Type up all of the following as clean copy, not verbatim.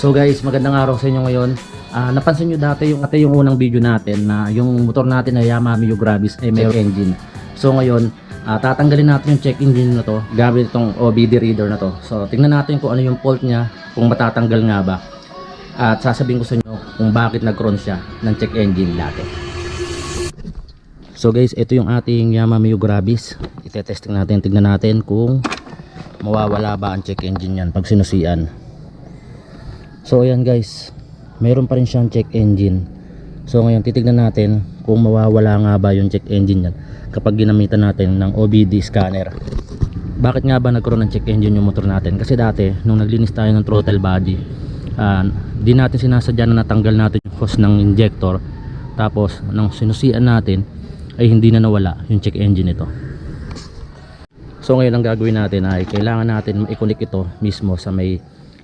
So guys, magandang araw sa inyo ngayon. Napansin nyo dati yung unang video natin na yung motor natin na Yamaha Mio Gravis ay may engine. So ngayon, tatanggalin natin yung check engine na to gamit itong OBD reader na to. So tingnan natin kung ano yung fault niya, kung matatanggal nga ba. At sasabihin ko sa inyo kung bakit nagkaroon siya ng check engine dati. So guys, ito yung ating Yamaha Mio Gravis. Itetesting natin, tignan natin kung mawawala ba ang check engine yan pag sinusian. So ayan guys, mayroon pa rin siyang check engine. So ngayon titignan natin kung mawawala nga ba yung check engine yan kapag ginamitan natin ng OBD scanner. Bakit nga ba nagkaroon ng check engine yung motor natin? Kasi dati nung naglinis tayo ng throttle body, di natin sinasadya na natanggal natin yung hose ng injector. Tapos nung sinusian natin ay hindi na nawala yung check engine ito. So ngayon ang gagawin natin ay kailangan natin i-connect ito mismo sa may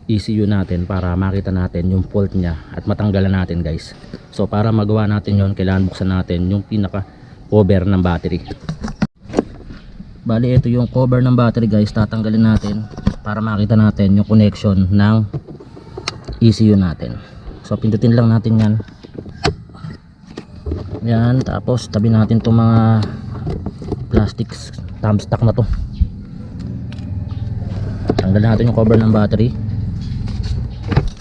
ECU natin para makita natin yung fault niya at matanggalan natin guys. So para magawa natin yon, kailangan buksan natin yung pinaka cover ng battery. Bali ito yung cover ng battery guys, tatanggalin natin para makita natin yung connection ng ECU natin. So pindutin lang natin yan. Yan, tapos tabi natin itong mga plastic thumbstack na to. Tanggalin natin yung cover ng battery.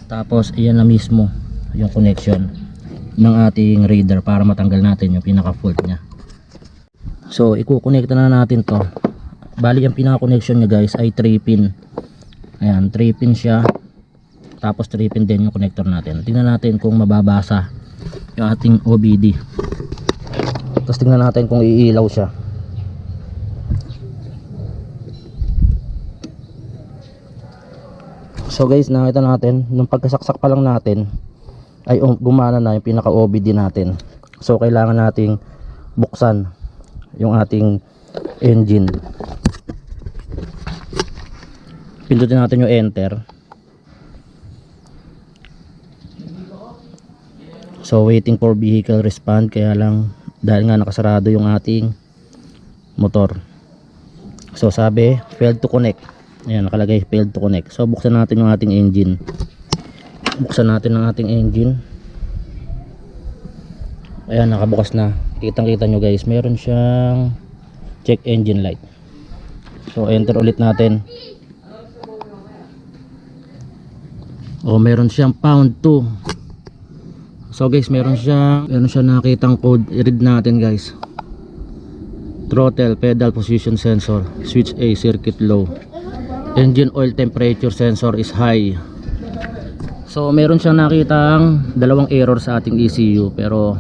Tapos iyan na mismo yung connection ng ating reader para matanggal natin yung pinaka fault nya. So ikukonekta na natin to. Bali yung pinaka connection nya guys ay 3 pin. Ayan, 3 pin siya. Tapos 3 pin din yung connector natin. Tingnan natin kung mababasa yung ating OBD. Tapos tingnan natin kung iilaw siya. So guys, nakita natin nung pagkasaksak pa lang natin ay gumana na yung pinaka OBD natin. So kailangan nating buksan yung ating engine. Pindutin natin yung enter. So waiting for vehicle respond, kaya lang dahil nga nakasarado yung ating motor. So sabi failed to connect. Ayan, nakalagay failed to connect. So buksan natin yung ating engine. Buksan natin ang ating engine. Ayan, nakabukas na. Kitang kita nyo guys, meron siyang check engine light. So enter ulit natin. Meron siyang pound 2. So guys, meron siyang nakitang code. I-read natin guys. Throttle pedal position sensor, switch A circuit low, engine oil temperature sensor is high. So meron siyang nakitang dalawang error sa ating ECU, pero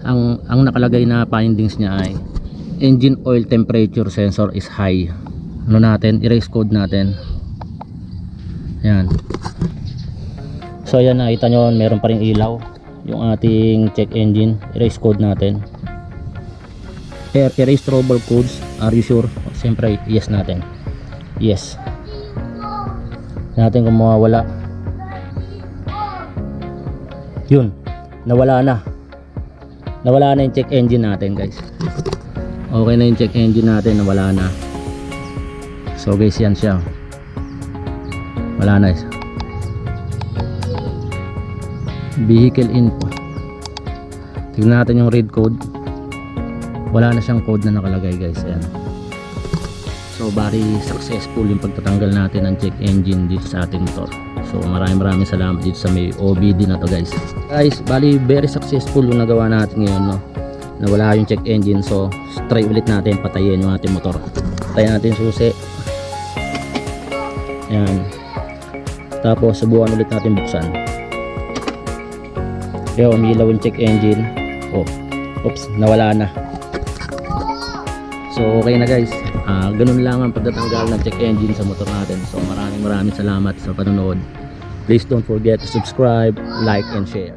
ang nakalagay na findings niya ay engine oil temperature sensor is high. Ano natin, erase code natin. Ayan. So ayan, nakita nyo meron pa ring ilaw yung ating check engine. Erase code natin. Erase trouble codes, are you sure? Siyempre yes natin. Yes natin kung mawawala. Yun, nawala na yung check engine natin guys. Okay na yung check engine natin, nawala na. So guys, yan siya, wala na. Vehicle info, tignan natin yung read code. Wala na siyang code na nakalagay guys. Ayan. So bali successful yung pagtatanggal natin ng check engine dito sa ating motor. So maraming salamat dito sa may OBD na to guys. Guys, bali very successful yung nagawa natin ngayon, no? Nawala yung check engine. So try ulit natin patayin yung ating motor. Patayin natin susi. Ayan. Tapos subukan ulit natin buksan. Kaya umilaw yung check engine. Oops, nawala na. So okay na guys, ganun lang ang pagtatanggal ng check engine sa motor natin. So maraming salamat sa panonood. Please don't forget to subscribe, like and share.